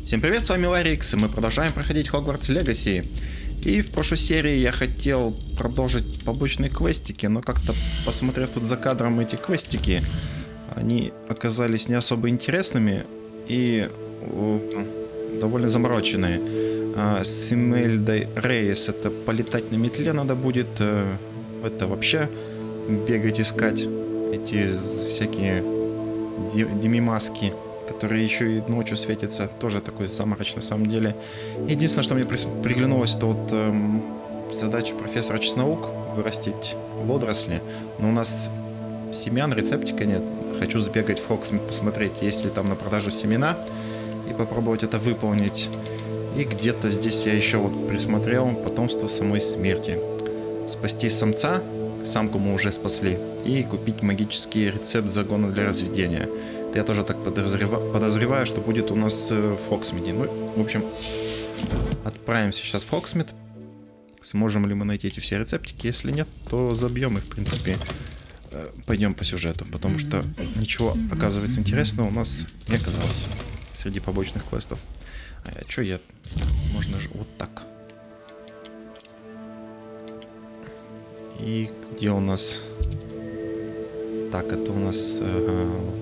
Всем привет, с вами Ларикс, и мы продолжаем проходить Hogwarts Legacy. И в прошлой серии я хотел продолжить побочные квестики, но как-то, посмотрев тут за кадром эти квестики, они оказались не особо интересными и довольно замороченные. С Имельдой Рейс это полетать на метле надо будет, это вообще бегать, искать эти всякие демимаски, которые еще и ночью светятся, тоже такой заморочный на самом деле. Единственное, что мне приглянулось, это вот задача профессора Чеснаук вырастить водоросли, но у нас семян, рецептика нет. Хочу сбегать в Хогсмит, посмотреть, есть ли там на продажу семена, и попробовать это выполнить. И где-то здесь я еще вот присмотрел потомство самой смерти. Спасти самца, самку мы уже спасли, и купить магический рецепт загона для разведения. Это я тоже так подозреваю, что будет у нас в Хогсмиде. Ну, в общем, отправимся сейчас в Хогсмит. Сможем ли мы найти эти все рецептики? Если нет, то забьем и, в принципе, пойдем по сюжету. Потому что ничего, оказывается, интересного у нас не оказалось среди побочных квестов. А что я... Можно же вот так. И где у нас... Так, это у нас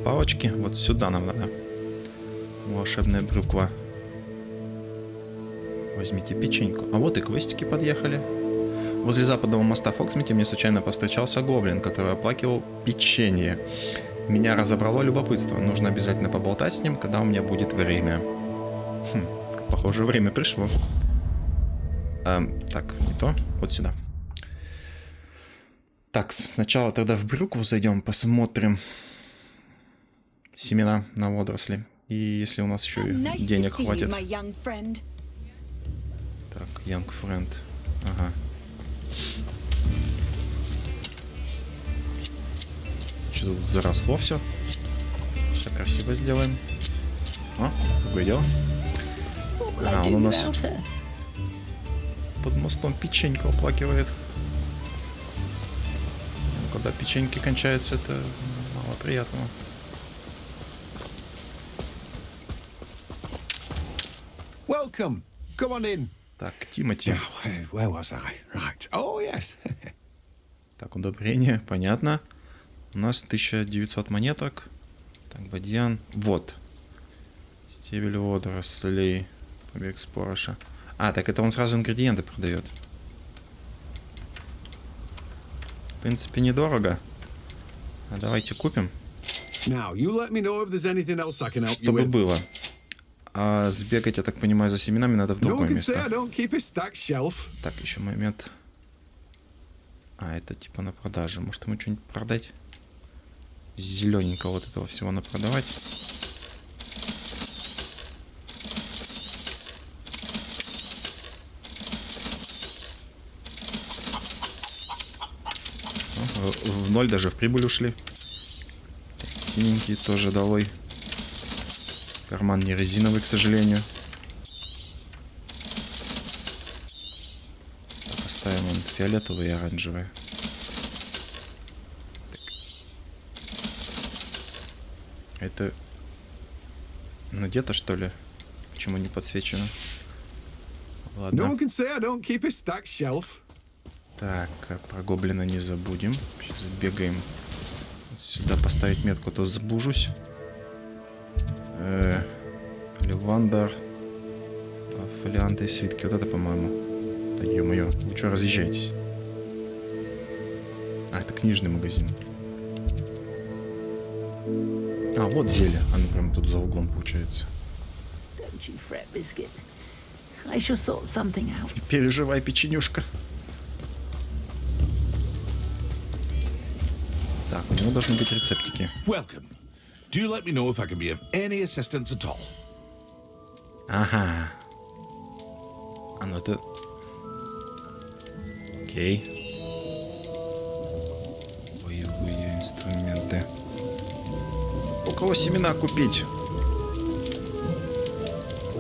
палочки. Вот сюда нам надо. Волшебная брюква. Возьмите печеньку. А вот и квестики подъехали. Возле западного моста в Хогсмите мне случайно повстречался гоблин, который оплакивал печенье. Меня разобрало любопытство. Нужно обязательно поболтать с ним, когда у меня будет время. Похоже, время пришло. Так, не то. Вот сюда. Так, сначала тогда в брюкву зайдем, посмотрим семена на водоросли. И если у нас еще денег хватит. Так, young friend. Ага. Что тут заросло все? Все красиво сделаем. О, какое дело. А, он у нас под мостом печеньку оплакивает. Когда печеньки кончаются, это мало приятного. Welcome. Come on in. Так, Тимати. Where was I? Right. Oh, yes. Так, удобрение, понятно. У нас 1900 монеток. Так, бадьян. Вот. Стебель водорослей. Побег спороша. А, так это он сразу ингредиенты продает. В принципе, недорого. А давайте купим. Чтобы было. А сбегать, я так понимаю, за семенами надо в другое место. Так, еще момент. А, это типа на продажу. Может, ему что-нибудь продать? Зелененького вот этого всего напродавать. В ноль даже в прибыль ушли. Синенькие тоже долой. Карман не резиновый, к сожалению. Так, оставим он фиолетовые и оранжевые. Так. Это надето, что ли? Почему не подсвечено? Ладно. Так, про гоблина не забудем. Сейчас бегаем сюда, поставить метку, а то забужусь. Левандар. Фолианты и свитки. Вот это, по-моему. Да ё-моё, вы что, разъезжаетесь? А, это книжный магазин. А, вот зелье. Оно прям тут за углом получается. Не переживай, печенюшка. Так, у него должны быть рецептики. Ага. А ну это... Окей. Боевые инструменты. У кого семена купить?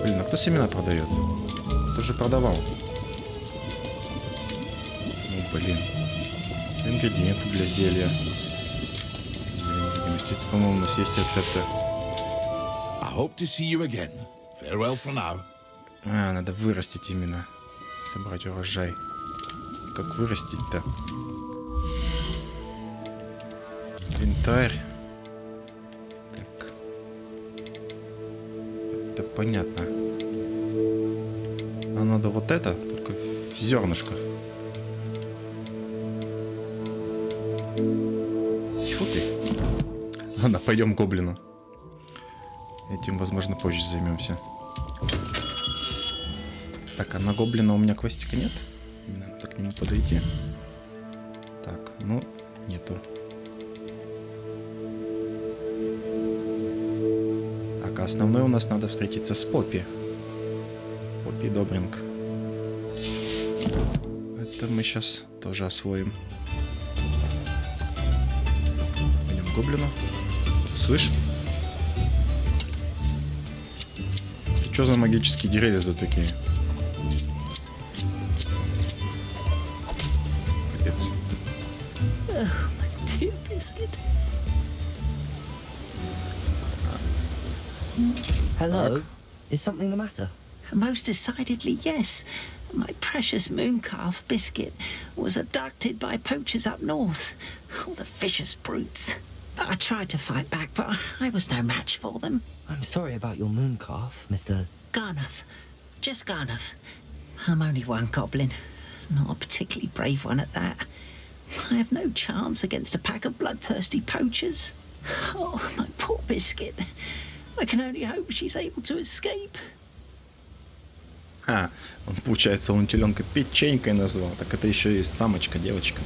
Блин, а кто семена продает? Кто же продавал? Ну, блин. Ингредиенты для зелья. По-моему, у нас есть рецепты. I hope to see you again. Farewell for now. А, надо вырастить именно. Собрать урожай. Как вырастить-то? Инвентарь. Так. Это понятно. А надо вот это, только в зернышках. Тьфу ты. Ладно, пойдем к гоблину. Этим, возможно, позже займемся. Так, а на гоблина у меня квестика нет? Мне надо к нему подойти. Так, ну, нету. Так, а основной у нас надо встретиться с Поппи. Поппи Добринг. Это мы сейчас тоже освоим. Пойдем к гоблину. Слышь? Что за магические деревья тут такие? Капец. Oh, my dear biscuit. Hello? Is something the matter? Most decidedly, yes. My precious mooncalf biscuit was abducted by poachers up north. Oh, the vicious brutes. I tried to fight back, but I was no match for them. I'm sorry about your mooncalf, Mr. Garnuff. Just Garnuff. I'm only one goblin. Not a particularly brave one at that. I have no chance against a pack of bloodthirsty poachers. Oh, my poor biscuit. I can only hope she's able to escape. А, он, получается, он теленка печенькой назвал. Так это еще и самочка, девочка.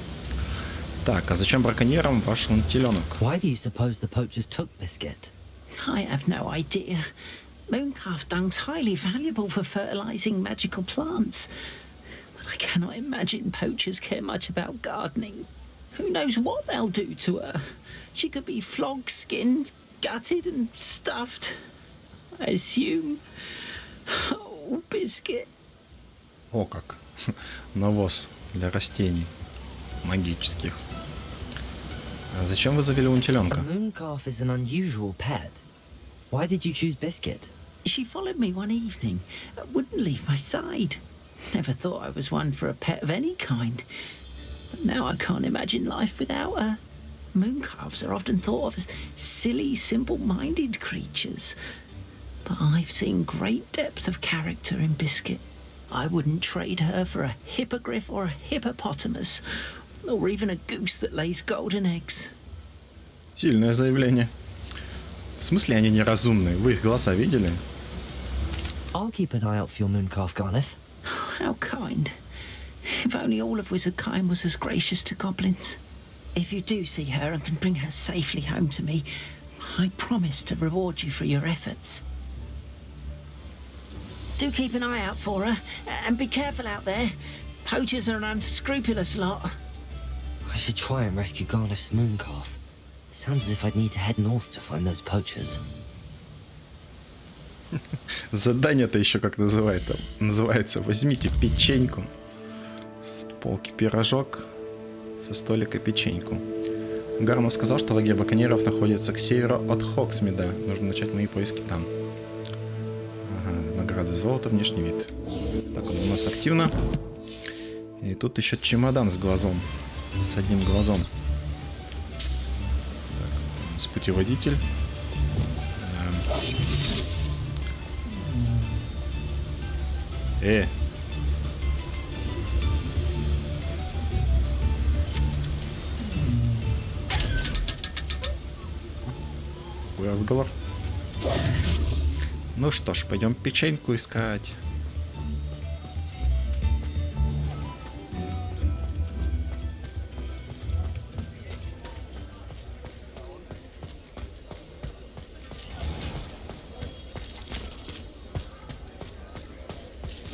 Так, а зачем браконьерам ваш теленок? Why do you suppose the poachers took Biscuit? I have no idea. Mooncalf dung's highly valuable for fertilizing magical plants. But I cannot imagine poachers care much about gardening. Who knows what they'll do to her? She could be flogged, skinned, gutted and stuffed. I assume. Oh, Biscuit. О как. Навоз для растений. Магических. А зачем вы завели теленка? A mooncalf is an unusual pet. Why did you choose Biscuit? She followed me one evening, wouldn't leave my side. Never thought I was one for a pet of any kind. But now I can't imagine life without her. Mooncalves are often thought of as silly, simple-minded creatures. But I've seen great depth of character in Biscuit. I wouldn't trade her for a hippogriff or a hippopotamus, or even a goose that lays golden eggs. Сильное заявление. В смысле они неразумные? Вы их глаза видели? I'll keep an eye out for your mooncalf, Garniff. How kind. If only all of Wizardkind was as gracious to goblins. If you do see her and can bring her safely home to me, I promise to reward you for your efforts. Do keep an eye out for her, and be careful out there. Poachers are an unscrupulous lot. I should try and rescue Garniff's mooncalf. Sounds as if I'd need to head north to find those poachers. Задание-то еще как называется. Возьмите печеньку. С полки пирожок. Со столика печеньку. Гарнов сказал, что лагерь браконьеров находится к северу от Хоксмида. Нужно начать мои поиски там. Ага, награда золото, внешний вид. Так, он у нас активно. И тут еще чемодан с глазом. С одним глазом. Так, там у нас путеводитель. Какой разговор? Ну что ж, пойдем печеньку искать.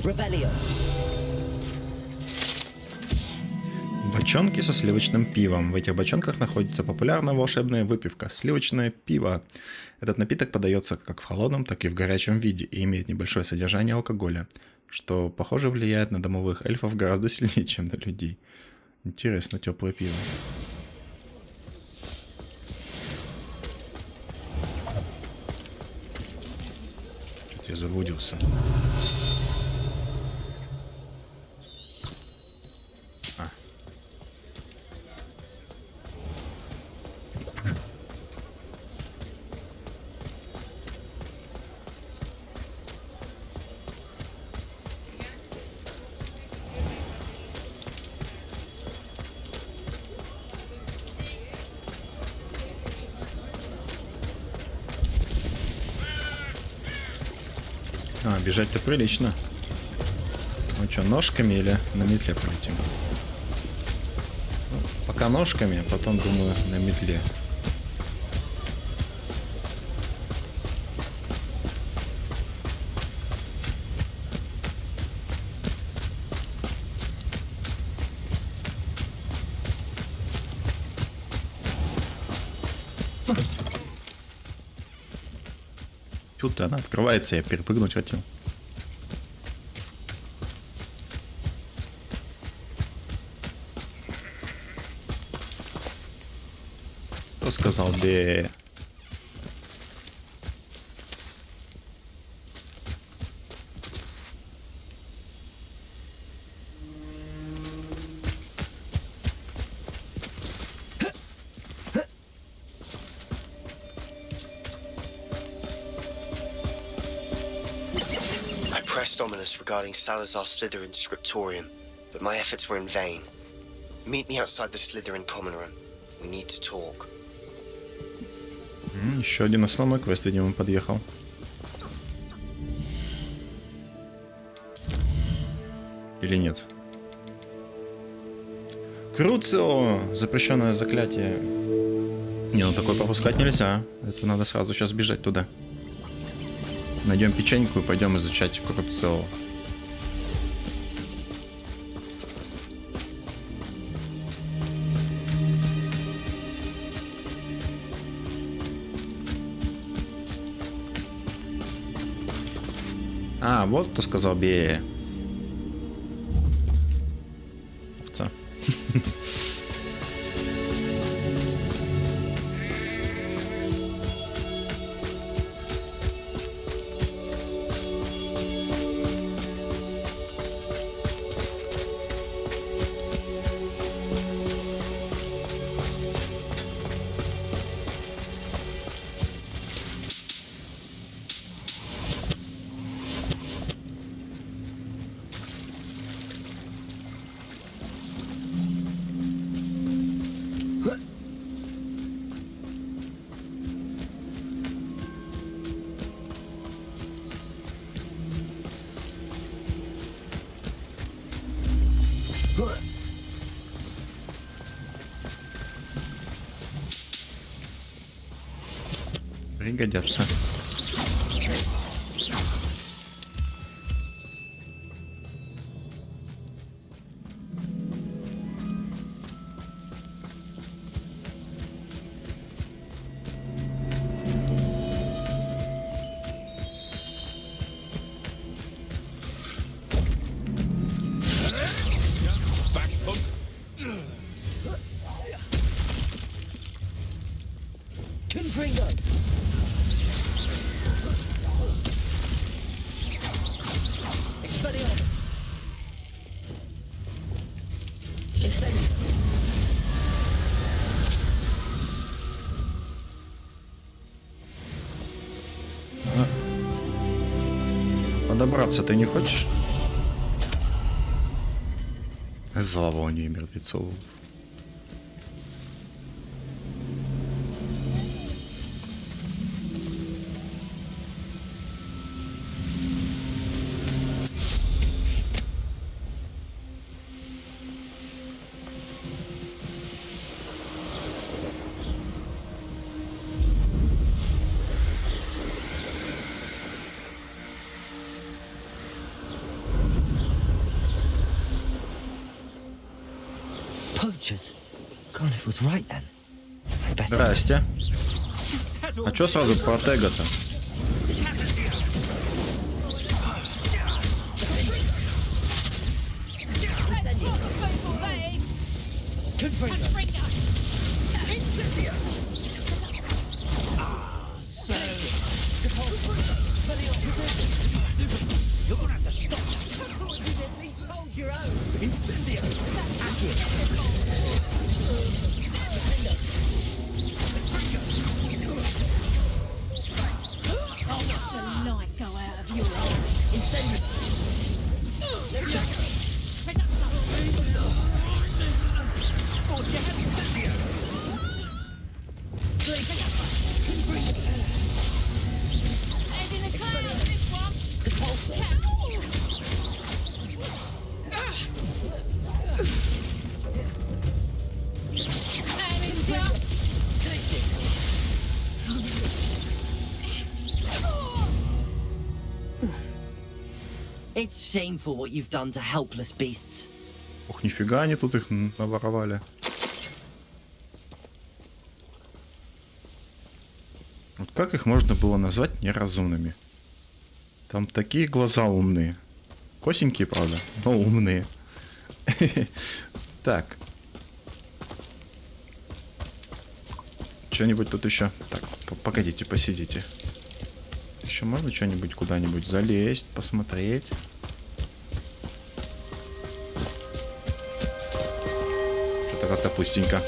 Rebellion. Бочонки со сливочным пивом. В этих бочонках находится популярная волшебная выпивка – сливочное пиво. Этот напиток подается как в холодном, так и в горячем виде и имеет небольшое содержание алкоголя, что, похоже, влияет на домовых эльфов гораздо сильнее, чем на людей. Интересно, теплое пиво. Что-то Я заблудился. Бежать-то прилично. Ну что, ножками или на метле полетим? Ну, пока ножками, а потом, думаю, на метле. Тут она открывается, я перепрыгнуть хотел. Кто сказал бе? Ominous regarding Salazar Slytherin's scriptorium, but my efforts were in vain. Meet me outside the Slytherin common room. We need to talk. Еще один основной квест, видимо, подъехал. Или нет? Круцио! Запрещенное заклятие. Не, ну такое пропускать нельзя. Это надо сразу сейчас бежать туда. Найдем печеньку и пойдем изучать Круцио. А, вот кто сказал бе. Овца. Пригодятся. Подобраться ты не хочешь? Зловоние мертвецов. Garnet was right then. Здрасте. А чё сразу про тега-то? It's shameful what you've done to helpless beasts. Ох, нифига они тут их наворовали. Вот как их можно было назвать неразумными? Там такие глаза умные. Косенькие, правда, но умные. Так. Что-нибудь тут еще? Так, погодите, посидите. Еще можно что-нибудь куда-нибудь залезть, посмотреть? Что-то как-то пустенько.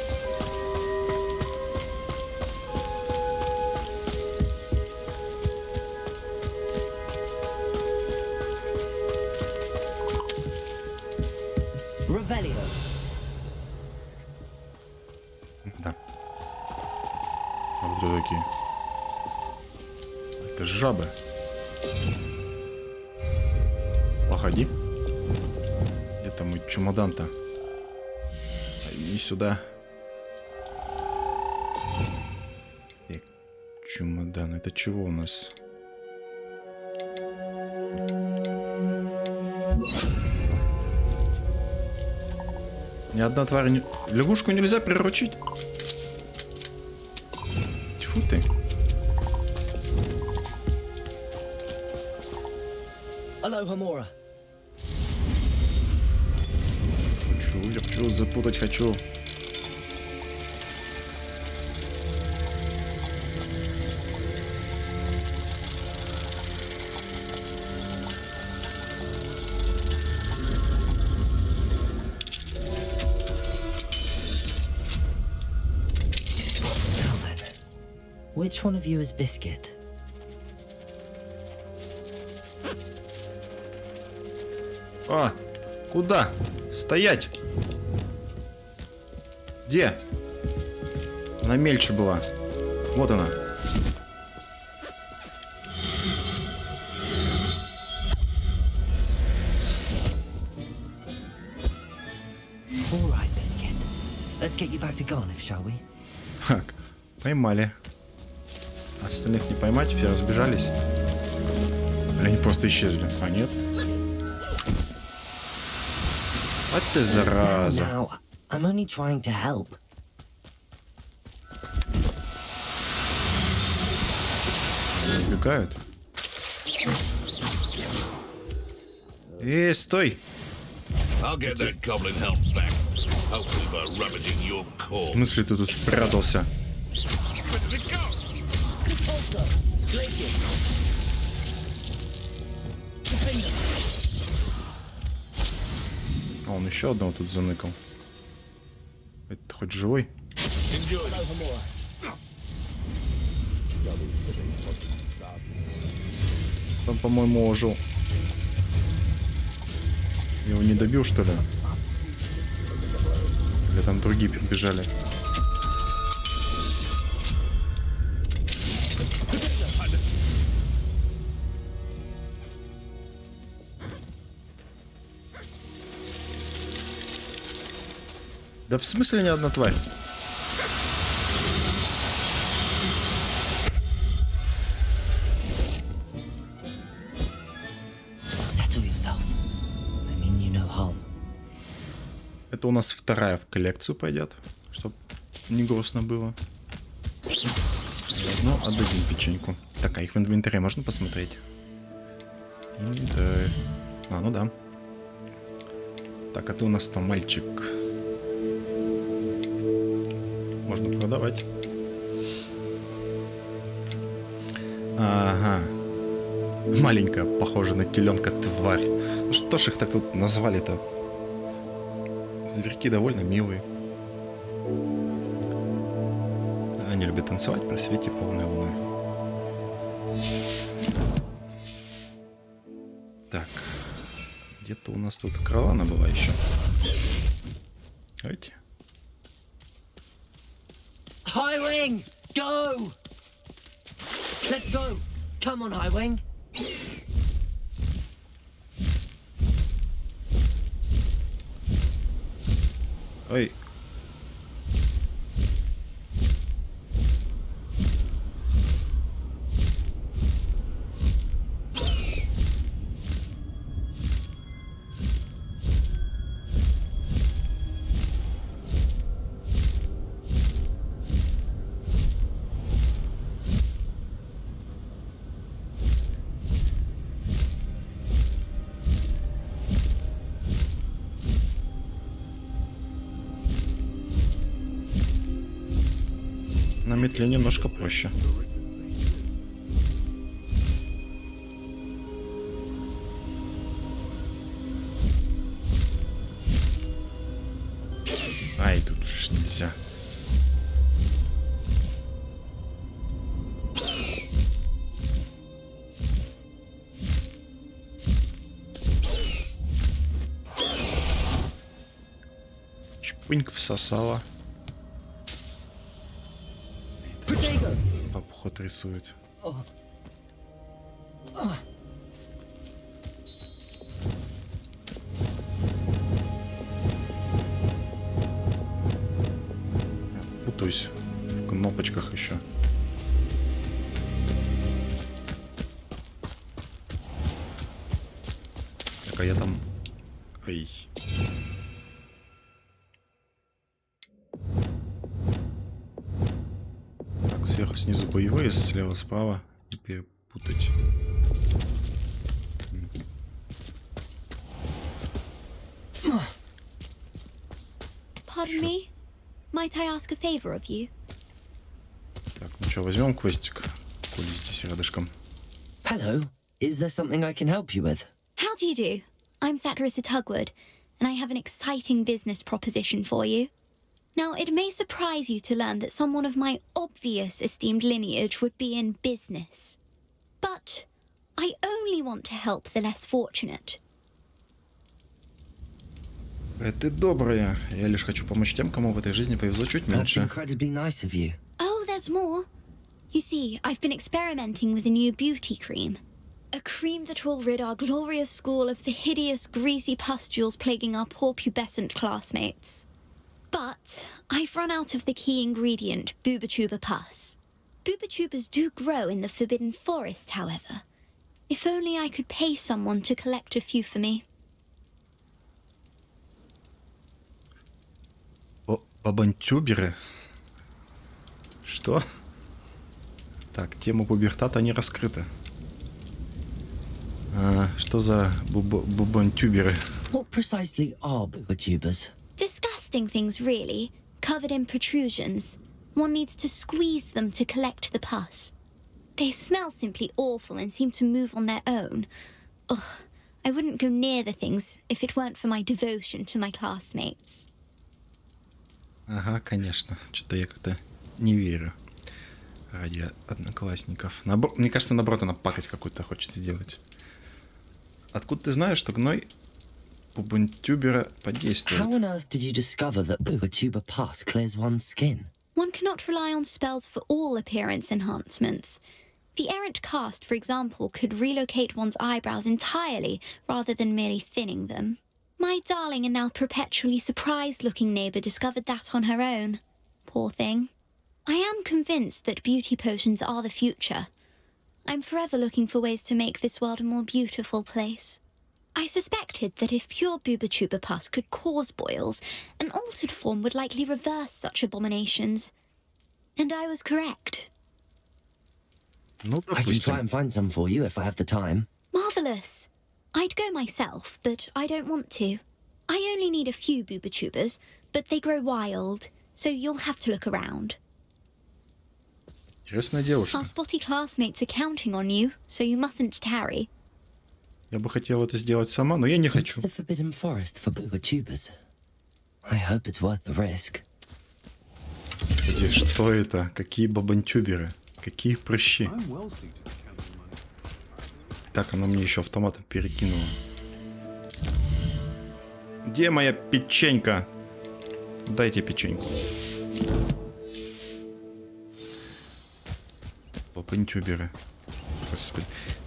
Да. А вы кто такие? Это жабы. Погоди. Где там мой чемодан-то? Иди сюда. Чемодан. Это чего у нас? Ни одна тварь не... Лягушку нельзя приручить. Тьфу ты. Хочу, запутать хочу. Which one of you is Biscuit? А, куда? Стоять! Где? Она мельче была. Вот она. All right, Biscuit. Let's get you back to Garniff, shall we? Так, поймали. Остальных не поймать, все разбежались. Или они просто исчезли? А нет? Вот ты зараза. Now, I'm only trying to help. Они убегают. Стой! I'll get that goblin help back. Hopefully by rummaging your В core. смысле ты тут спрятался? А он еще одного тут заныкал. Это хоть живой? Он, по-моему, ожил. Я его не добил, что ли? Или там другие прибежали? Да в смысле ни одна тварь? Settle yourself. I mean you no harm. Это у нас вторая в коллекцию пойдет, чтоб не грустно было. Ну, отдадим печеньку. Так, а их в инвентаре можно посмотреть? Инвентарь. А, ну да. Так, а ты у нас там мальчик. Можно продавать. Ага. Маленькая, похожа на теленка тварь. Ну что ж их так тут назвали-то? Зверьки довольно милые. Они любят танцевать при свете полной луны. Так. Где-то у нас тут кролана была еще. Давайте. Highwing, go! Let's go. Come on, Highwing. Ой. На метле немножко проще. Ай, тут же ж нельзя. Чпыньк всосала. Папу ход рисует. Путаюсь в кнопочках еще. Так, а я там... Ой. Так, сверху, снизу боевые, слева, справа. Не перепутать. Pardon me? Might I ask a favor of you? Так, ну что, возьмем квестик, коли здесь рядышком. Hello. Is there something I can help you with? How do you do? I'm Sacarissa Tugwood, and I have an exciting business proposition for you. Now, it may surprise you to learn that someone of my obvious esteemed lineage would be in business. But I only want to help the less fortunate. Ты добрая. Я лишь хочу помочь тем, кому в этой жизни повезло чуть That's меньше. incredibly nice of you. Oh, there's more. You see, I've been experimenting with a new beauty cream. A cream that will rid our glorious school of the hideous, greasy pustules plaguing our poor pubescent classmates. But I've run out of the key ingredient, booba-tuber pus. Booba-tubers do grow in the Forbidden Forest, however. If only I could pay someone to collect a few for me. Бабантюберы? Что? Так, тема пубертата не раскрыта. Что за бубантюберы? What precisely are booba-tubers? Disgusting things, really, covered in protrusions. One needs to squeeze them to collect the pus. They smell simply awful and seem to move on their own. Ugh, I wouldn't go near the things if it weren't for my devotion to my classmates. Ага, конечно. Что-то я как-то не верю. Ради одноклассников. Мне кажется, наоборот, она пакость какую-то хочет сделать. Откуда ты знаешь, что гной бубантюбера подействует? How on earth did you discover that booba-tuber pus clears one's skin? One cannot rely on spells for all appearance enhancements. The errant cast, for example, could relocate one's eyebrows entirely rather than merely thinning them. My darling and now perpetually surprised-looking neighbour discovered that on her own. Poor thing. I am convinced that beauty potions are the future. I'm forever looking for ways to make this world a more beautiful place. I suspected that if pure booba-tuber pus could cause boils, an altered form would likely reverse such abominations. And I was correct. Ну, I can try допустим. and find some for you if I have the time. Marvellous. I'd go myself, but I don't want to. I only need a few booba-tubers, but they grow wild, so you'll have to look around. Интересная девушка. Our spotty classmates are counting on you, so you mustn't tarry. Я бы хотел это сделать сама, но я не хочу. The Forbidden Forest for booba-tubers. I hope it's worth the risk. Господи, что это? Какие бабантюберы? Какие прыщи? Так, оно мне еще автоматом перекинуло. Где моя печенька? Дайте печеньку. Попынтюберы. Господи.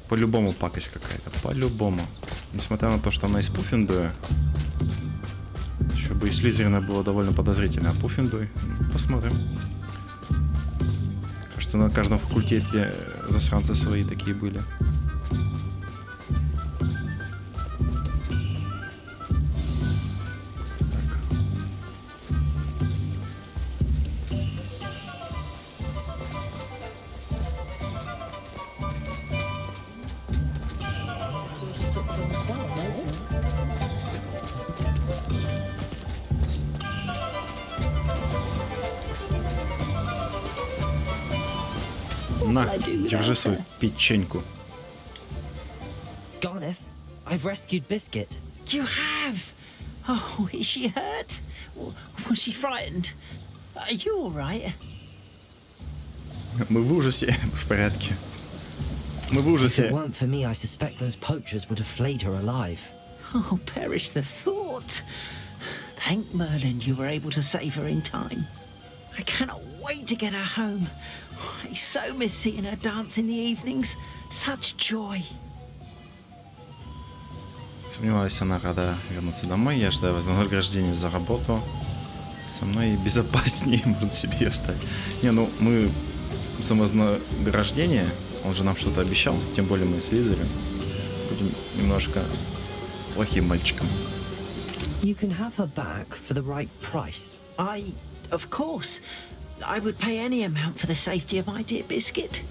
По-любому пакость какая-то. По-любому. Несмотря на то, что она из Пуффендуя. Еще бы и Слизерина было довольно подозрительно. А Пуффендуй? Посмотрим. Кажется, на каждом факультете засранцы свои такие были. На, держи свою печеньку. Garneth, I've rescued Biscuit. You have? Oh, is she hurt? Was she frightened? Are you all right? Мы в ужасе. В порядке. Мы в If it ужасе. weren't for me, I suspect those poachers would have flayed her alive. Oh, perish the thought. Thank Merlin you were able to save her in time. I cannot wait to get her home. I so miss seeing her dance in the evenings. Such joy. Сомневаюсь, она рада вернуться домой. Я ждаю вознаграждения за работу. Со мной безопаснее, можно себе ее оставить. Не, ну мы за вознаграждение, он же нам что-то обещал, тем более мы с Лизером будем немножко плохим мальчиком. You can have her back for the right price. Of course, I would pay any amount for the safety of my dear Biscuit.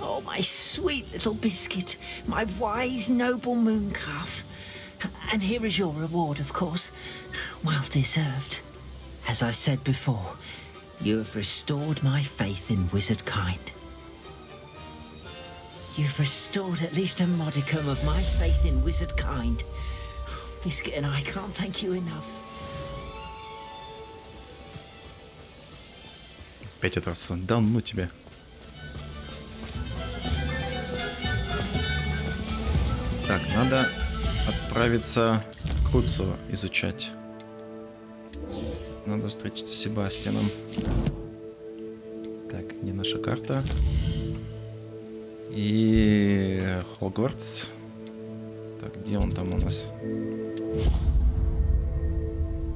Oh, my sweet little Biscuit, my wise, noble moon calf. And here is your reward, of course. Well deserved. As I said before, you have restored my faith in wizard kind. You've restored at least a modicum of my faith in wizard kind. Biscuit and I can't thank you enough. Опять это да ну тебя. Так, надо отправиться к Круцу изучать. Надо встретиться с Себастьяном. Так, где наша карта? И Хогвартс. Так, где он там у нас?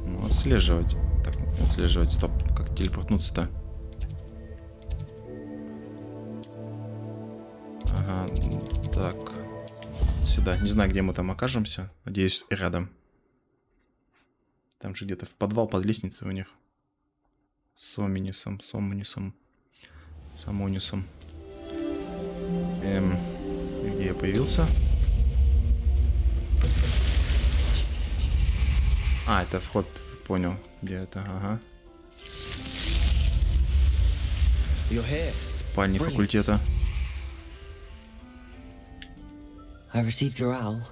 Ну, отслеживать. Так, отслеживать, стоп. Как телепортнуться-то? Ага, так. Сюда. Не знаю, где мы там окажемся. Надеюсь, рядом. Там же где-то в подвал под лестницей у них. Сомнисом. Самонисом. Где я появился? А, это вход, понял. Где это, ага. Спальни факультета. I received your owl.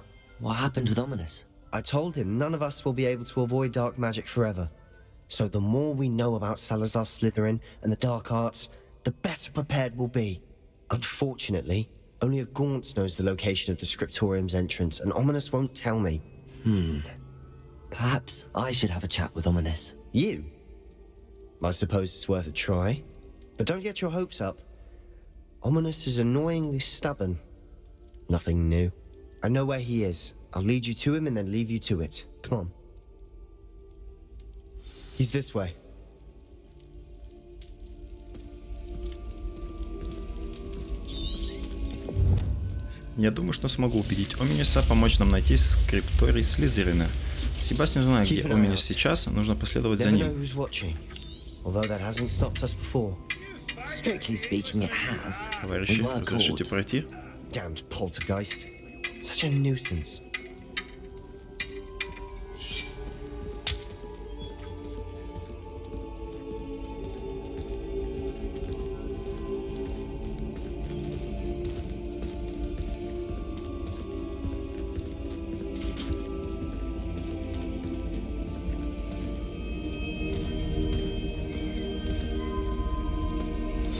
What happened with Ominous? I told him none of us will be able to avoid dark magic forever. So the more we know about Salazar Slytherin and the dark arts, the better prepared we'll be. Unfortunately, only a Gaunt knows the location of the Scriptorium's entrance, and Ominous won't tell me. Perhaps I should have a chat with Ominous. You? I suppose it's worth a try. But don't get your hopes up. Ominous is annoyingly stubborn. Nothing new. I know where he is. I'll lead you to him and then leave you to it. Come on. He's this way. Я думаю, что смогу убедить Оминиса помочь нам найти скрипторий Слизерина. Себастьян знает, где Оминис сейчас, нужно последовать за ним. Strictly speaking, it has. Товарищи, разрешите пройти? Damned poltergeist. Such a nuisance.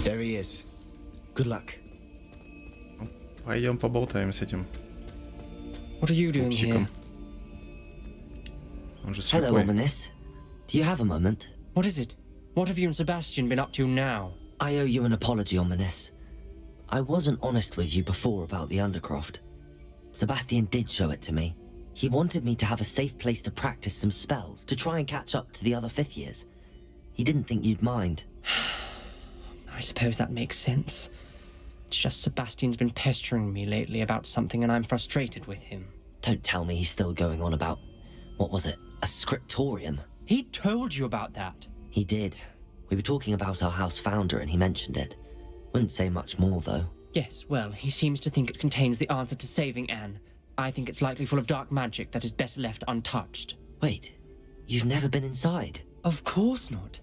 There he is. Good luck. Пойдем поболтаем с этим What are you doing пупсиком. here? Он же Hello, слепой. Ominous. Do you have a moment? What is it? What have you and Sebastian been up to now? I owe you an apology, Ominous. I wasn't honest with you before about the Undercroft. Sebastian did show it to me. He wanted me to have a safe place to practice some spells, to try and catch up to the other fifth years. He didn't think you'd mind. I suppose that makes sense. It's just Sebastian's been pestering me lately about something and I'm frustrated with him. Don't tell me he's still going on about, what was it, a scriptorium? He told you about that. He did. We were talking about our house founder and he mentioned it. Wouldn't say much more, though. Yes, well, he seems to think it contains the answer to saving Anne. I think it's likely full of dark magic that is better left untouched. Wait, you've never been inside? Of course not.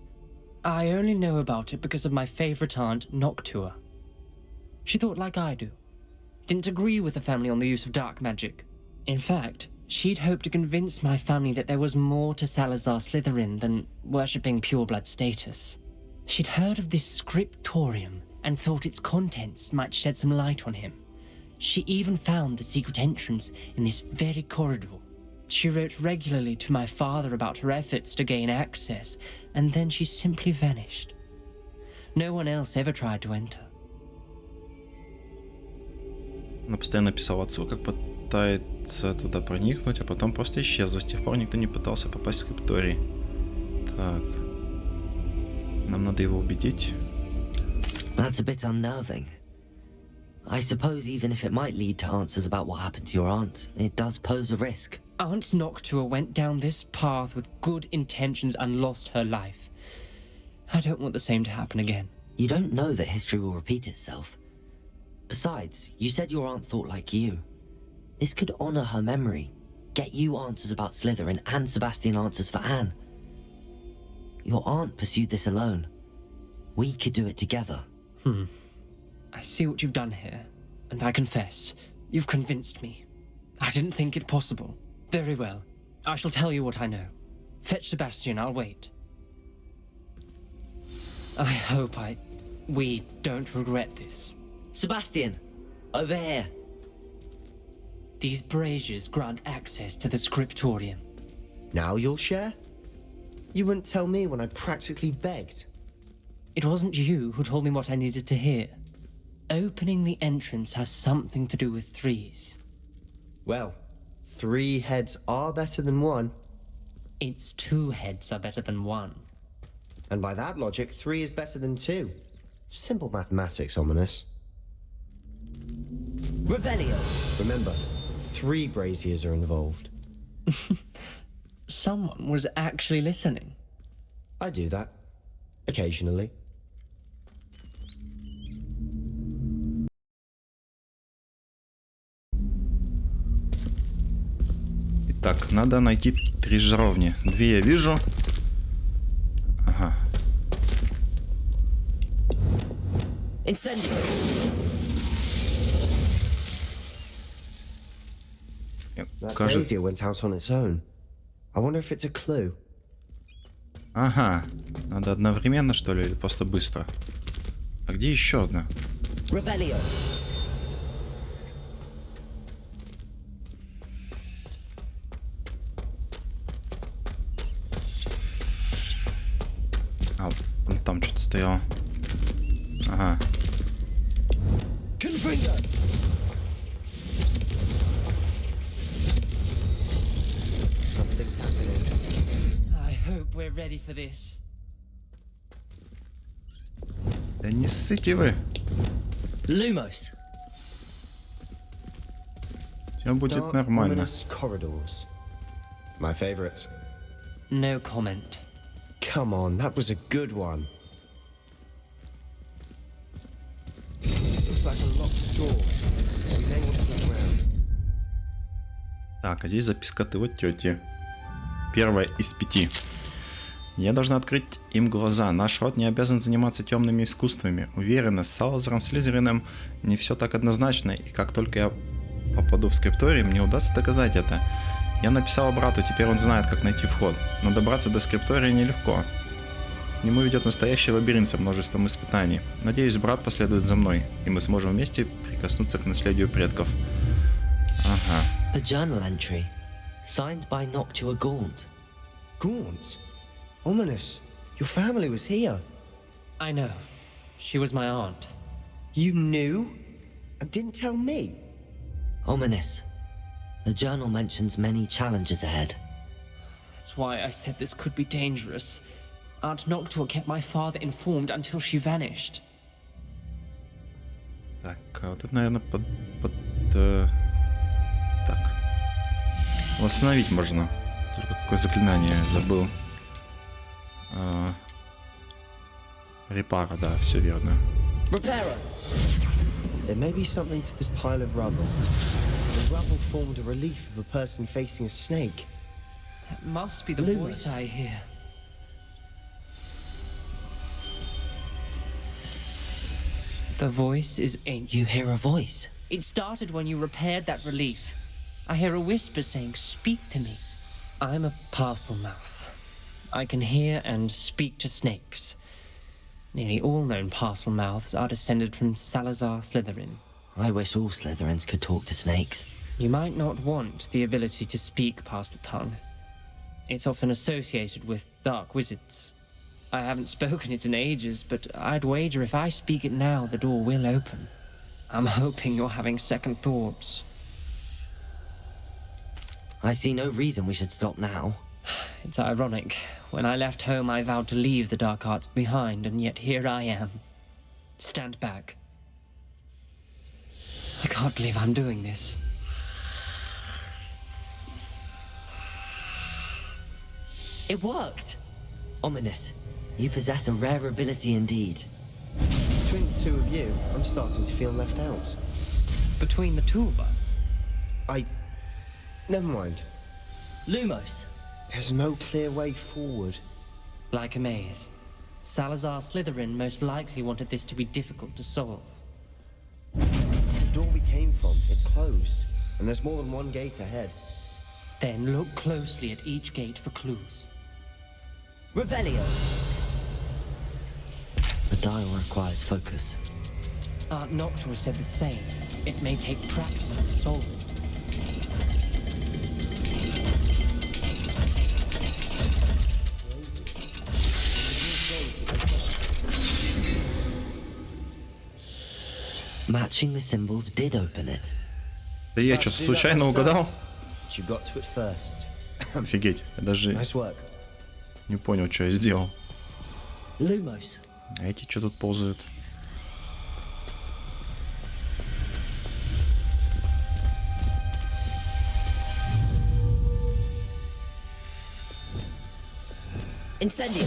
I only know about it because of my favourite aunt, Noctua. She thought like I do. Didn't agree with the family on the use of dark magic. In fact, she'd hoped to convince my family that there was more to Salazar Slytherin than worshipping pureblood status. She'd heard of this scriptorium and thought its contents might shed some light on him. She even found the secret entrance in this very corridor. She wrote regularly to my father about her efforts to gain access, and then she simply vanished. No one else ever tried to enter. Она постоянно писала отцу, как пытается туда проникнуть, а потом просто исчезла. С тех пор никто не пытался попасть в скрипторий. Так. Нам надо его убедить. That's a bit unnerving. I suppose even if it might lead to answers about what happened to your aunt, it does pose a risk. Aunt Noctua went down this path with good intentions and lost her life. I don't want the same to happen again. You don't know that history will repeat itself. Besides, you said your aunt thought like you. This could honor her memory, get you answers about Slytherin and Sebastian answers for Anne. Your aunt pursued this alone. We could do it together. I see what you've done here, and I confess, you've convinced me. I didn't think it possible. Very well. I shall tell you what I know. Fetch Sebastian, I'll wait. I hope we don't regret this. Sebastian, over here. These braziers grant access to the scriptorium. Now you'll share? You wouldn't tell me when I practically begged. It wasn't you who told me what I needed to hear. Opening the entrance has something to do with threes. Well, 3 heads are better than 1. Its 2 heads are better than 1. And by that logic, 3 is better than 2. Simple mathematics, Ominous. Revelio. Remember, 3 braziers are involved. Someone was actually listening. I do that. Occasionally. Итак, надо найти 3 жаровни. 2 я вижу. Ага. Incendio. That Кажется... brazier went out on its own. I wonder if it's a clue. Ага. Надо одновременно, что ли, или просто быстро? А где еще одна? Revelio. А, вон там что-то стояло. Ага. Something's happening. I hope we're ready for this. Да не ссыте вы. Lumos. Все будет Dark, нормально. ominous corridors. My favorite. No comment. Come on, that was a good one. Looks like a locked door. We may want to look around. Так, а здесь записка от его тети. 1 из 5. Я должна открыть им глаза. Наш род не обязан заниматься темными искусствами. Уверена, с Салазаром Слизерином не все так однозначно, и как только я попаду в скрипторий, мне удастся доказать это. Я написала брату, теперь он знает, как найти вход. Но добраться до скриптория нелегко. К нему ведет настоящий лабиринт со множеством испытаний. Надеюсь, брат последует за мной, и мы сможем вместе прикоснуться к наследию предков. Ага. A journal entry, signed by Noctua Gaunt. Gaunt? Ominous. Your family was here. I know. She was my aunt. You knew? And didn't tell me? Ominous. The journal mentions many challenges ahead. That's why I said this could be dangerous. Aunt Noctua kept my father informed until she vanished. Так, а вот это, наверное, так. Восстановить можно. Только какое заклинание забыл. Репара, да, все верно. Reparo! There may be something to this pile of rubble. The rubble formed a relief of a person facing a snake. That must be the Lumos. voice I hear. The voice is ancient. You hear a voice. It started when you repaired that relief. I hear a whisper saying, "Speak to me." I'm a parcel mouth. I can hear and speak to snakes. Nearly all known parcel mouths are descended from Salazar Slytherin. I wish all Slytherins could talk to snakes. You might not want the ability to speak parcel tongue. It's often associated with dark wizards. I haven't spoken it in ages, but I'd wager if I speak it now, the door will open. I'm hoping you're having second thoughts. I see no reason we should stop now. It's ironic. When I left home, I vowed to leave the dark arts behind, and yet here I am. Stand back. I can't believe I'm doing this. It worked! Ominous. You possess a rare ability indeed. Between the two of you, I'm starting to feel left out. Between the two of us? Never mind. Lumos. There's no clear way forward. Like a maze. Salazar Slytherin most likely wanted this to be difficult to solve. The door we came from, it closed. And there's more than one gate ahead. Then look closely at each gate for clues. Revelio. The dial requires focus. Aunt Noctua said the same. It may take practice to solve it. Matching the symbols did open it. Да я что, случайно угадал? But you got to it first. Офигеть, я даже Nice work. не понял, что я сделал. Lumos. А эти что тут ползают? Incendio.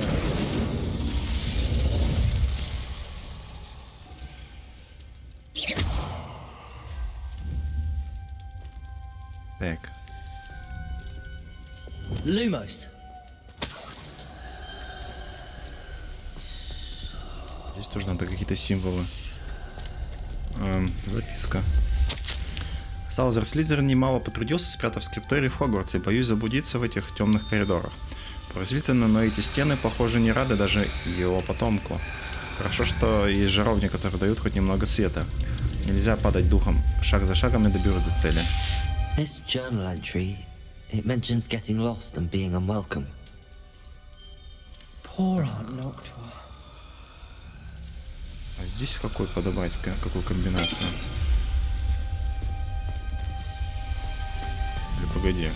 Так. Lumos. Здесь тоже надо какие-то символы. Записка. Салазар Слизерин немало потрудился, спрятав скрипторий в Хогвартсе, и боюсь заблудиться в этих темных коридорах. Поразительно, но эти стены, похоже, не рады даже его потомку. Хорошо, что есть жаровни, которые дают хоть немного света. Нельзя падать духом. Шаг за шагом и доберут до цели. This journal entry, it mentions getting lost and being unwelcome. Poor Aunt Noctua. А здесь какой подобрать, какую комбинацию? Или погоди.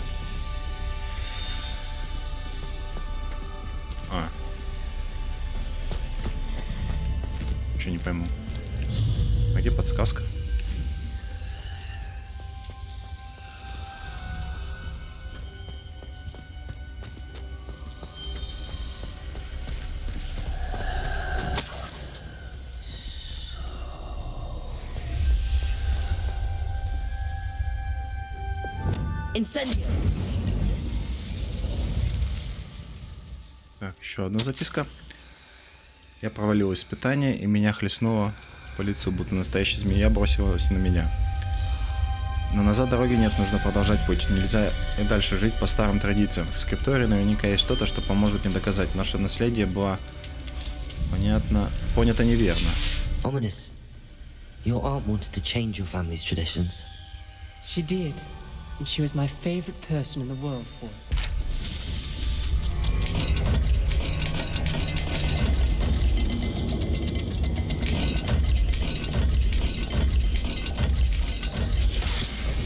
Ничего не пойму. А где подсказка? Incendio. Так, еще одна записка. Я провалил испытание, и меня хлестнуло по лицу, будто настоящая змея бросилась на меня. Но назад дороги нет, нужно продолжать путь. Нельзя и дальше жить по старым традициям. В скриптории наверняка есть что-то, что поможет мне доказать. Наше наследие было Понятно. Понято неверно. Ominous, your aunt wanted to change your family's traditions. She did, and she was my favorite person in the world for it.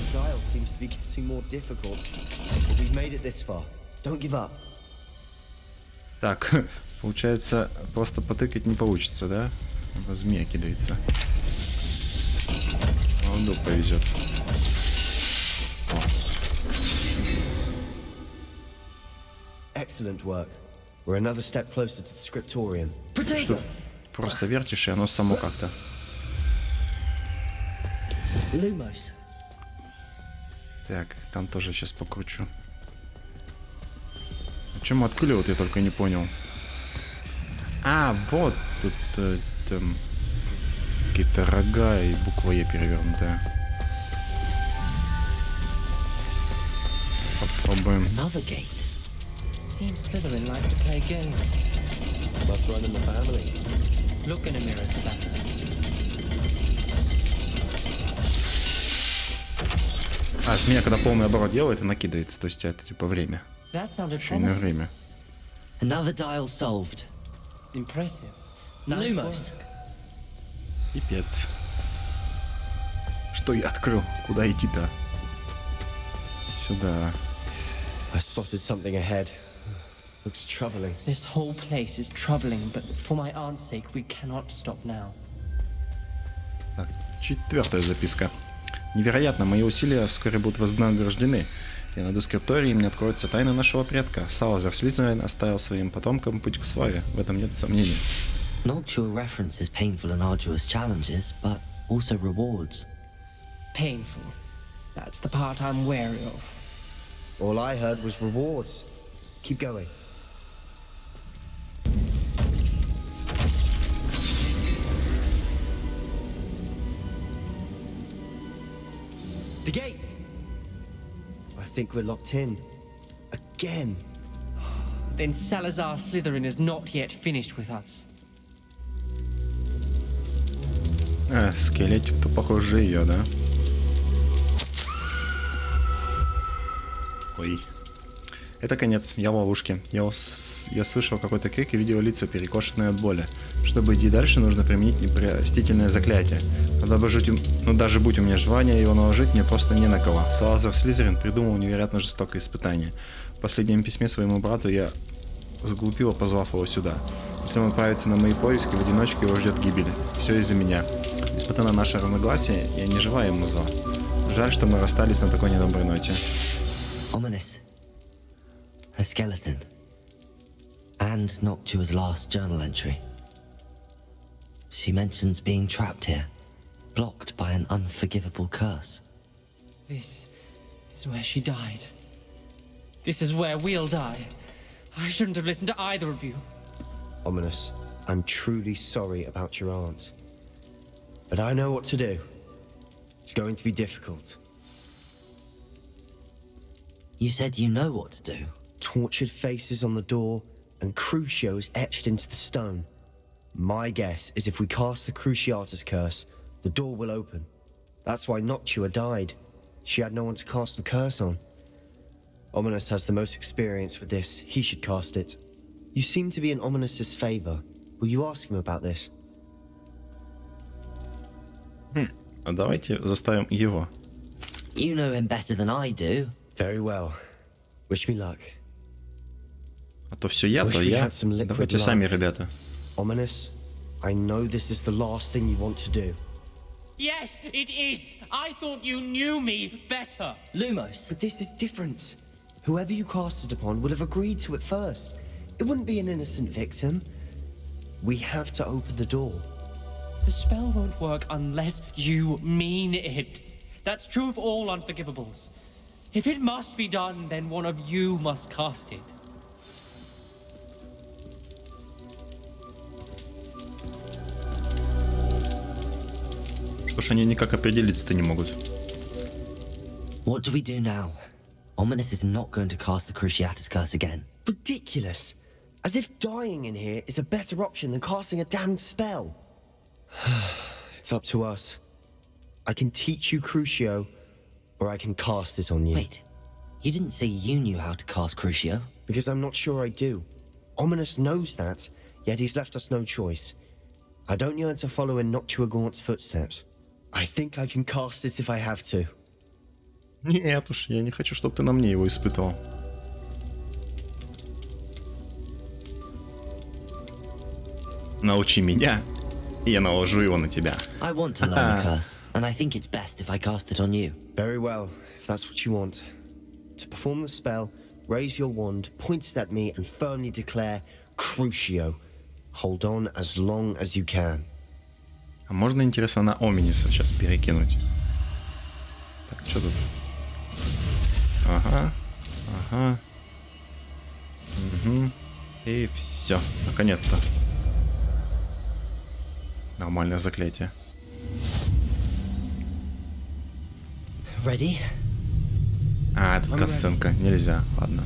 The dial seems to be getting more difficult, but we've made it this far. Don't give up. Так, получается, просто потыкать не получится, да? Змея кидается. Вдруг повезет. Excellent work. We're another step closer to the scriptorium. Что? Просто вертишь, и оно само как-то. Lumos. Так, там тоже сейчас покручу. А чем мы открыли, вот я только не понял. А, вот тут там какие-то рога и буква Е перевернутая. Попробуем. Another gate. Seems Slytherin like to play games. Must run in the family. Look in a mirror, Sebastian. А, с меня, когда полный оборот делает, и накидывается. То есть это типа время. That sounded Еще и на promising. время. Another dial solved. Impressive. Nice Lumos. work. Пипец. Что я открыл? Куда идти-то? Сюда. I spotted something ahead. Looks troubling. This whole place is troubling, but for my aunt's sake, we cannot stop now. Так, 4-я записка. Невероятно, мои усилия вскоре будут вознаграждены. Я найду скрипторий, и мне откроется тайна нашего предка. Салазар Слизерин оставил своим потомкам путь к славе. В этом нет сомнений. Noctua references painful and arduous challenges, but also rewards. Painful. That's the part I'm wary of. All I heard was rewards. Keep going. The gate! I think we're locked in. Again. Then Salazar Slytherin is not yet finished with us. Скелетик-то похоже ее, да? Ой. Это конец, я в ловушке. Я слышал какой-то крик и видел лица, перекошенные от боли. Чтобы идти дальше, нужно применить непростительное заклятие. Но даже будь у меня желание его наложить, мне просто не на кого. Салазар Слизерин придумал невероятно жестокое испытание. В последнем письме своему брату я сглупила, позвав его сюда. Если он отправится на мои поиски, в одиночку его ждет гибель. Все из-за меня. Несмотря на наше равногласие, я не желаю ему зла. Жаль, что мы расстались на такой недоброй ноте. Ominous. A skeleton. And Noctua's last journal entry. She mentions being trapped here, blocked by an unforgivable curse. This is where she died. This is where we'll die. I shouldn't have listened to either of you. Ominous, I'm truly sorry about your aunt. But I know what to do. It's going to be difficult. You said you know what to do. Tortured faces on the door and Crucios etched into the stone. My guess is if we cast the Cruciatus curse, the door will open. That's why Noctua died. She had no one to cast the curse on. Ominous has the most experience with this. He should cast it. You seem to be in Ominous's favor. Will you ask him about this? А давайте заставим его. You know him better than I do. Very well. Wish me luck. А то все я, то Wish we я. had some liquid Давайте luck. сами, ребята. Ominous, I know this is the last thing you want to do. Yes, it is. I thought you knew me better. Lumos. But this is different. Whoever you cast it upon would have agreed to it first. It wouldn't be an innocent victim. We have to open the door. The spell won't work unless you mean it. That's true of all unforgivables. If it must be done, then one of you must cast it. Что ж они никак определиться-то не могут. What do we do now? Ominous is not going to cast the Cruciatus curse again. Ridiculous. As if dying in here is a better option than casting a damned spell. It's up to us. I can teach you Crucio, or I can cast it on you. Wait, you didn't say you knew how to cast Crucio? Because I'm not sure I do. Ominous knows that, yet he's left us no choice. I don't yearn to follow in Noctua footsteps. I think I can cast it if I have to. Нет уж, я не хочу, чтобы ты на мне его испытывал. Научи меня, и я наложу его на тебя. I want to learn a curse, and I think it's best if I cast it on you. Very well, if that's what you want. To perform the spell, raise your wand, point it at me, and firmly declare Crucio. Hold on as long as you can. А можно, интересно, на Оминиса сейчас перекинуть? Так, что тут? Ага, ага. Угу. И все, наконец-то. Нормальное заклятие. Ready? А, тут касценка. Нельзя. Ладно.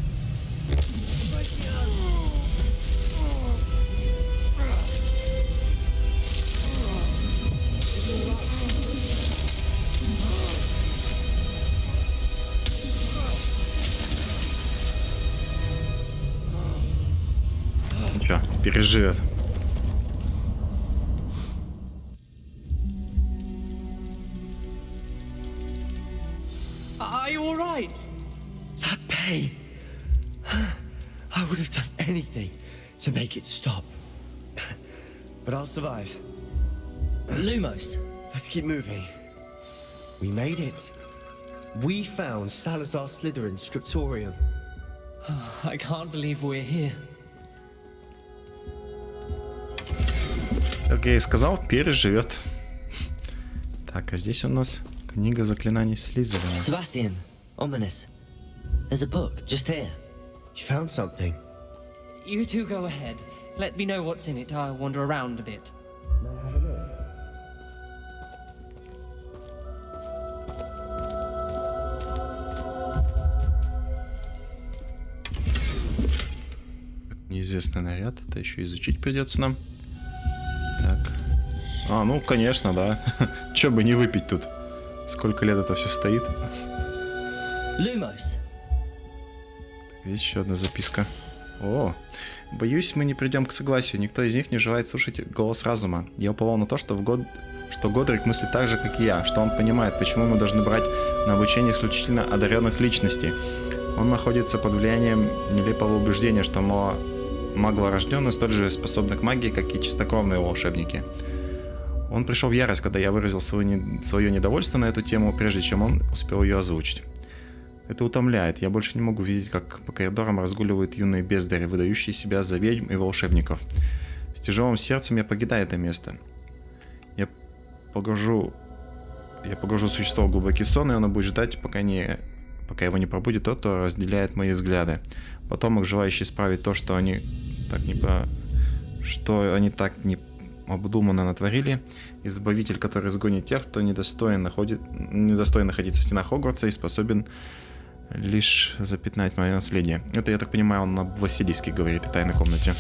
Ничего, переживет. Are you alright? That pain. I would have done anything to make it stop. But I'll survive. Lumos. Let's keep moving. We made it. We found Salazar Slytherin's scriptorium. I can't believe we're here. Как я и сказал, переживет. Так, а здесь у нас книга заклинаний Слизерина. Sebastian, ominous. There's a book just here. You found something. You two go ahead. Let me know what's in it. I'll wander around a bit. Неизвестный наряд. Это еще изучить придется нам. Так. А, ну, конечно, да. Че бы не выпить тут. Сколько лет это все стоит. Lumos. Здесь еще одна записка. О, боюсь, мы не придем к согласию. Никто из них не желает слушать голос разума. Я уповал на то, что Годрик мыслит так же, как и я, что он понимает, почему мы должны брать на обучение исключительно одаренных личностей. Он находится под влиянием нелепого убеждения, что маглорожденные столь же способны к магии, как и чистокровные волшебники. Он пришел в ярость, когда я выразил свое недовольство на эту тему, прежде чем он успел ее озвучить. Это утомляет. Я больше не могу видеть, как по коридорам разгуливают юные бездари, выдающие себя за ведьм и волшебников. С тяжелым сердцем я покидаю это место. Я погружу существо в глубокий сон, и оно будет ждать, пока его не пробудит тот, кто разделяет мои взгляды. Потомок, желающий исправить то, что они так не обдуманно натворили, избавитель, который сгонит тех, кто недостоин находиться в стенах Хогвартса и способен лишь запятнать мое наследие. Это, я так понимаю, он на Василиске говорит о тайной комнате.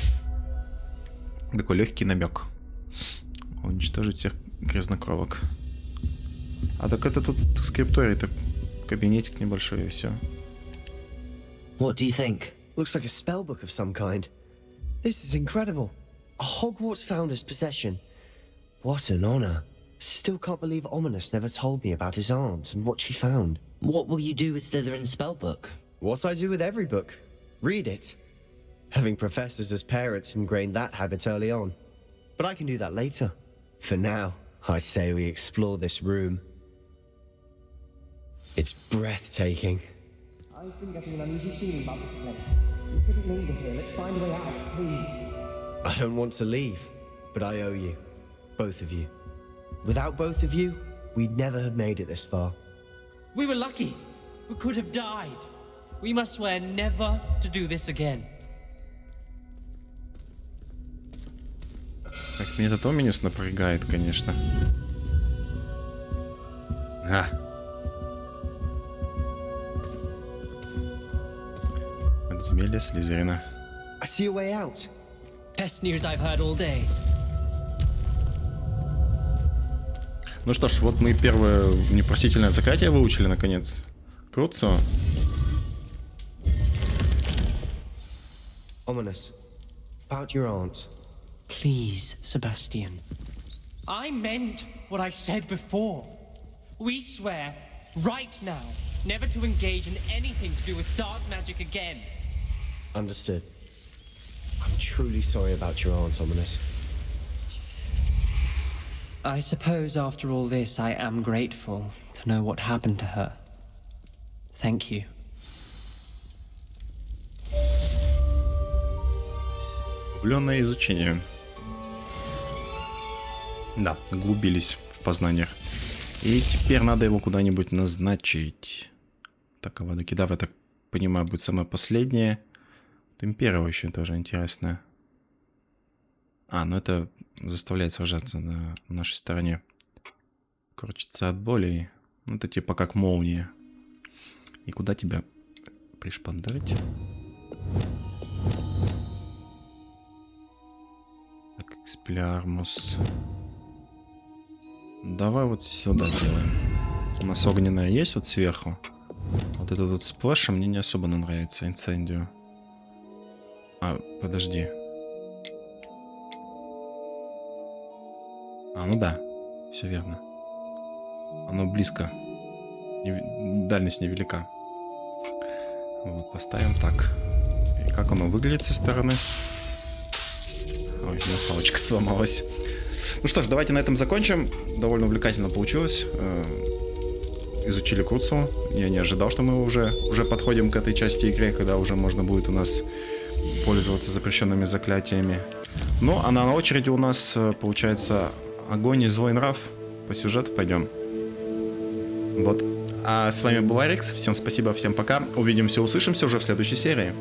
Такой легкий намек. Уничтожить всех грязнокровок. А так это тут скрипторий, так кабинетик небольшой и все. What do you think? Looks like a spellbook of some kind. This is incredible. A Hogwarts founder's possession. What an honor. Still can't believe Ominous never told me about his aunt and what she found. What will you do with Slytherin's spellbook? What I do with every book. Read it. Having professors as parents ingrained that habit early on. But I can do that later. For now, I say we explore this room. It's breathtaking. I've been getting an uneasy feeling about this place. We couldn't linger here. Let's find a way out, please. I don't want to leave, but I owe you. Both of you. Without both of you, we'd never have made it this far. We were lucky. We could have died. We must swear never to do this again. Как мне этот Оминис напрягает, конечно. Подземелье Слизерина. I see a way out. Best news I've heard all day. Ну что ж, вот мы первое непростительное заклятие выучили, наконец. Круто. Ominous. About your aunt. Please, Sebastian. I meant what I said before. We swear, right now, never to engage in anything to do with dark magic again. Understood. I'm truly sorry about your aunt, Ominous. I suppose after all this I am grateful to know what happened to her. Thank you. Углубленное изучение. Да, углубились в познаниях. И теперь надо его куда-нибудь назначить. Так, а водокидав, я так понимаю, будет самое последнее. Империя очень тоже интересная. А, ну это заставляет сражаться на нашей стороне. Корчится от боли. Ну это типа как молния. И куда тебя пришпандерить? Так, экспелиармус. Давай вот сюда сделаем. У нас огненная есть вот сверху. Вот этот вот сплэш мне не особо нравится. Инцендио. А, подожди. А, ну да. Все верно. Оно близко. Дальность невелика. Вот, поставим так. И как оно выглядит со стороны? Ой, у меня палочка сломалась. Ну что ж, давайте на этом закончим. Довольно увлекательно получилось. Изучили Курцу. Я не ожидал, что мы уже подходим к этой части игры, когда уже можно будет у нас пользоваться запрещенными заклятиями. Ну, а на очереди у нас получается огонь и злой нрав. По сюжету пойдем. Вот. А с вами был Арикс. Всем спасибо, всем пока. Увидимся, услышимся уже в следующей серии.